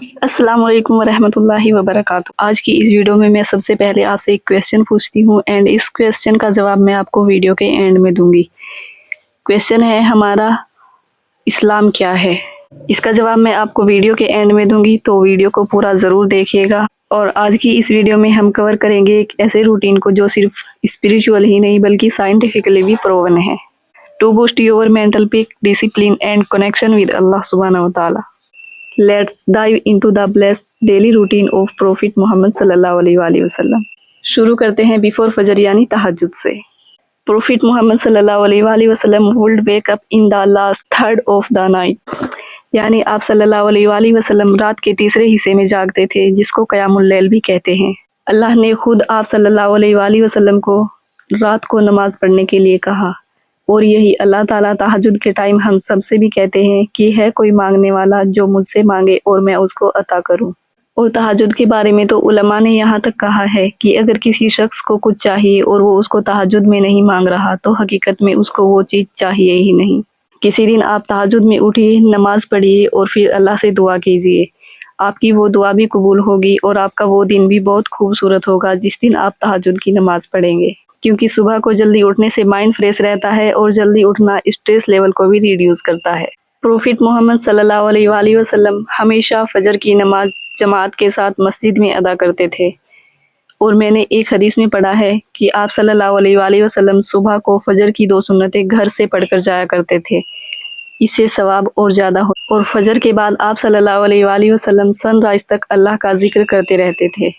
अस्सलाम वालेकुम वरहमतुल्लाहि वबरकातुहू। आज की इस वीडियो में मैं सबसे पहले आपसे एक क्वेश्चन पूछती हूँ एंड इस क्वेश्चन का जवाब मैं आपको वीडियो के एंड में दूंगी। क्वेश्चन है हमारा इस्लाम क्या है। इसका जवाब मैं आपको वीडियो के एंड में दूंगी, तो वीडियो को पूरा ज़रूर देखिएगा। और आज की इस वीडियो में हम कवर करेंगे एक ऐसे रूटीन को जो सिर्फ स्पिरिचुअल ही नहीं बल्कि साइंटिफिकली भी प्रूवन है, to boost your mental peace, discipline and connection with अल्लाह सुब्हानहू व तआला। Let's dive into the blessed daily routine of Prophet Muhammad sallallahu alaihi wasallam। शुरू करते हैं बिफोर फजर यानी तहज्जुद से। Prophet Muhammad sallallahu alaihi wasallam would wake up in the last third of the night। यानी आप सल्लल्लाहु अलैहि वसल्लम रात के तीसरे हिस्से में जागते थे, जिसको क़यामुल लैल भी कहते हैं। अल्लाह ने खुद आप सल्लल्लाहु अलैहि वसल्लम को रात को नमाज पढ़ने के लिए कहा, और यही अल्लाह ताला तहज्जुद के टाइम हम सब से भी कहते हैं कि है कोई मांगने वाला जो मुझसे मांगे और मैं उसको अता करूं। और तहज्जुद के बारे में तो उलमा ने यहाँ तक कहा है कि अगर किसी शख्स को कुछ चाहिए और वो उसको तहज्जुद में नहीं मांग रहा तो हकीकत में उसको वो चीज़ चाहिए ही नहीं। किसी दिन आप तहज्जुद में उठिए, नमाज पढ़िए और फिर अल्लाह से दुआ कीजिए। आपकी वो दुआ भी कबूल होगी और आपका वो दिन भी बहुत खूबसूरत होगा जिस दिन आप तहज्जुद की नमाज पढ़ेंगे, क्योंकि सुबह को जल्दी उठने से माइंड फ्रेश रहता है और जल्दी उठना स्ट्रेस लेवल को भी रिड्यूस करता है। प्रोफेट मोहम्मद सल्लल्लाहु अलैहि वसल्लम हमेशा फजर की नमाज जमात के साथ मस्जिद में अदा करते थे, और मैंने एक हदीस में पढ़ा है कि आप सल्लल्लाहु अलैहि वसल्लम सुबह को फजर की 2 सुन्नतें घर से पढ़कर जाया करते थे, इससे सवाब और ज़्यादा हो। और फजर के बाद आप सल्लल्लाहु अलैहि वसल्लम सनराइज तक अल्लाह का जिक्र करते रहते थे।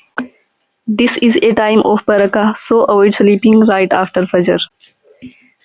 This is a time of barakah, so avoid sleeping right after फजर।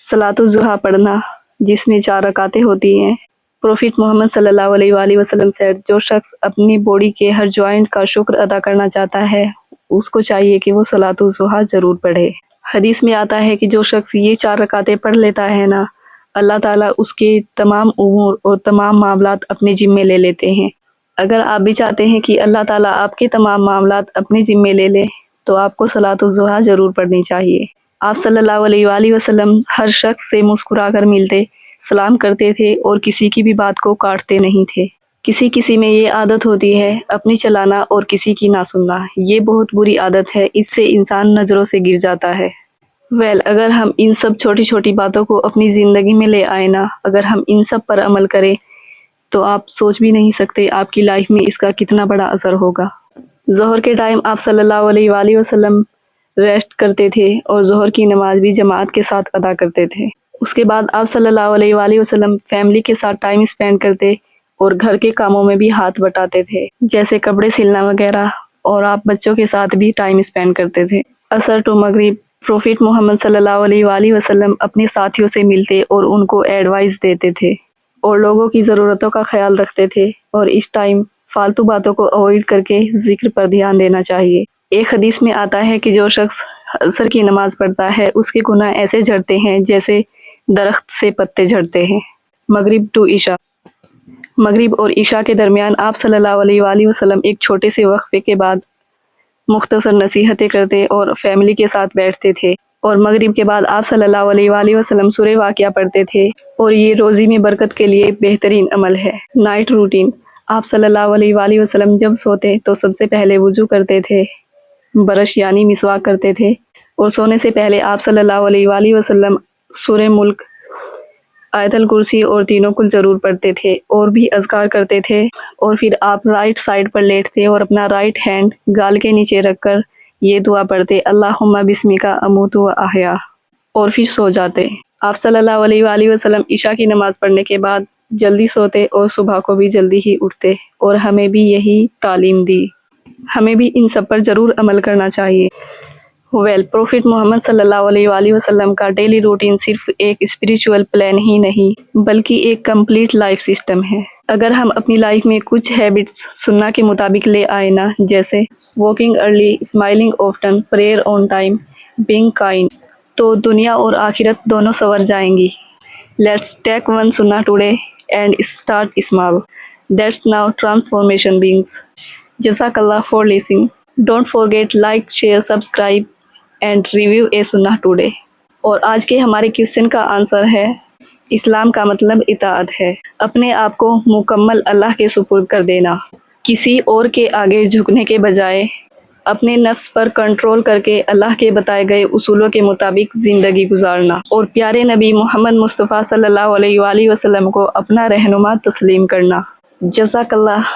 सलातुल ज़ुहा पढ़ना, जिसमें 4 रकातें होती हैं। प्रोफेट मोहम्मद सल्लल्लाहु अलैहि वसल्लम सेड, जो शख्स अपनी बॉडी के हर जॉइंट का शुक्र अदा करना चाहता है उसको चाहिए कि वो सलातुल ज़ुहा ज़रूर पढ़े। हदीस में आता है कि जो शख्स ये 4 रकातें पढ़ लेता है ना, अल्लाह ताला उसके तमाम उमूर और तमाम मामलात अपने जिम्मे ले लेते हैं। अगर आप भी चाहते हैं कि अल्लाह ताला आपके तमाम मामलात अपने जिम्मे ले ले, तो आपको सलातुल ज़ुहा ज़रूर पढ़नी चाहिए। आप सल्लल्लाहु अलैहि वसल्लम हर शख्स से मुस्कुरा कर मिलते, सलाम करते थे और किसी की भी बात को काटते नहीं थे। किसी में ये आदत होती है अपनी चलाना और किसी की ना सुनना। ये बहुत बुरी आदत है, इससे इंसान नज़रों से गिर जाता है। अगर हम इन सब छोटी छोटी बातों को अपनी ज़िंदगी में ले आए ना, अगर हम इन सब पर अमल करें तो आप सोच भी नहीं सकते आपकी लाइफ में इसका कितना बड़ा असर होगा। ज़ोहर के टाइम आप सल्लल्लाहु अलैहि वसल्लम रेस्ट करते थे और ज़ोहर की नमाज भी जमात के साथ अदा करते थे। उसके बाद आप सल्लल्लाहु अलैहि वसल्लम फैमिली के साथ टाइम स्पेंड करते और घर के कामों में भी हाथ बटाते थे, जैसे कपड़े सिलना वगैरह, और आप बच्चों के साथ भी टाइम स्पेंड करते थे। असर टू मगरिब प्रोफेट मोहम्मद सल्लल्लाहु अलैहि वसल्लम अपने साथियों से मिलते और उनको एडवाइस देते थे और लोगों की ज़रूरतों का ख्याल रखते थे, और इस टाइम फालतू बातों को अवॉइड करके जिक्र पर ध्यान देना चाहिए। एक हदीस में आता है कि जो शख्स असर की नमाज पढ़ता है उसके गुनाह ऐसे झड़ते हैं जैसे दरख्त से पत्ते झड़ते हैं। मगरिब टू ईशा, मगरिब और ईशा के दरमियान आप सल्लल्लाहु अलैहि वसल्लम एक छोटे से वक्फे के बाद मुख्तसर नसीहतें करते और फैमिली के साथ बैठते थे, और मगरिब के बाद आप सल्लल्लाहु अलैहि वसल्लम सूरह वाक़िया पढ़ते थे, और ये रोज़ी में बरकत के लिए बेहतरीन अमल है। नाइट रूटीन, आप सल्लल्लाहु अलैहि वसल्लम जब सोते तो सबसे पहले वुज़ू करते थे, ब्रश यानी मिसवाक करते थे, और सोने से पहले आप सल्लल्लाहु अलैहि वसल्लम सूरह मुल्क, आयतल कुर्सी और तीनों कुल ज़रूर पढ़ते थे और भी अज़कार करते थे। और फिर आप राइट साइड पर लेटते और अपना राइट हैंड गाल के नीचे रखकर ये दुआ पढ़ते, अल्लाहुम्मा बिस्मिका अमूतु व अहया, और फिर सो जाते। आप सल्लल्लाहु अलैहि वसल्लम ईशा की नमाज़ पढ़ने के बाद जल्दी सोते और सुबह को भी जल्दी ही उठते, और हमें भी यही तालीम दी। हमें भी इन सब पर ज़रूर अमल करना चाहिए। प्रोफेट मोहम्मद सल्लल्लाहु अलैहि वसल्लम का डेली रूटीन सिर्फ एक स्पिरिचुअल प्लान ही नहीं बल्कि एक कंप्लीट लाइफ सिस्टम है। अगर हम अपनी लाइफ में कुछ हैबिट्स सुन्ना के मुताबिक ले आए ना, जैसे walking early, smiling often, prayer on time, being kind, तो दुनिया और आखिरत दोनों संवर जाएंगी। लेट्स टेक वन सुन्ना today and start small, that's now transformation begins. जज़ाकल्लाह for listening. Don't forget like, share, subscribe and review a सुन्ना टुडे। और आज के हमारे क्वेश्चन का आंसर है, इस्लाम का मतलब इताअत है, अपने आप को मुकम्मल अल्लाह के सुपुर्द कर देना। کسی اور کے آگے جھکنے کے بجائے اپنے نفس پر کنٹرول کر کے اللہ کے بتائے گئے اصولوں کے مطابق زندگی گزارنا، اور پیارے نبی محمد مصطفیٰ صلی اللہ علیہ وآلہ وسلم کو اپنا رہنما تسلیم کرنا۔ جزاک اللہ۔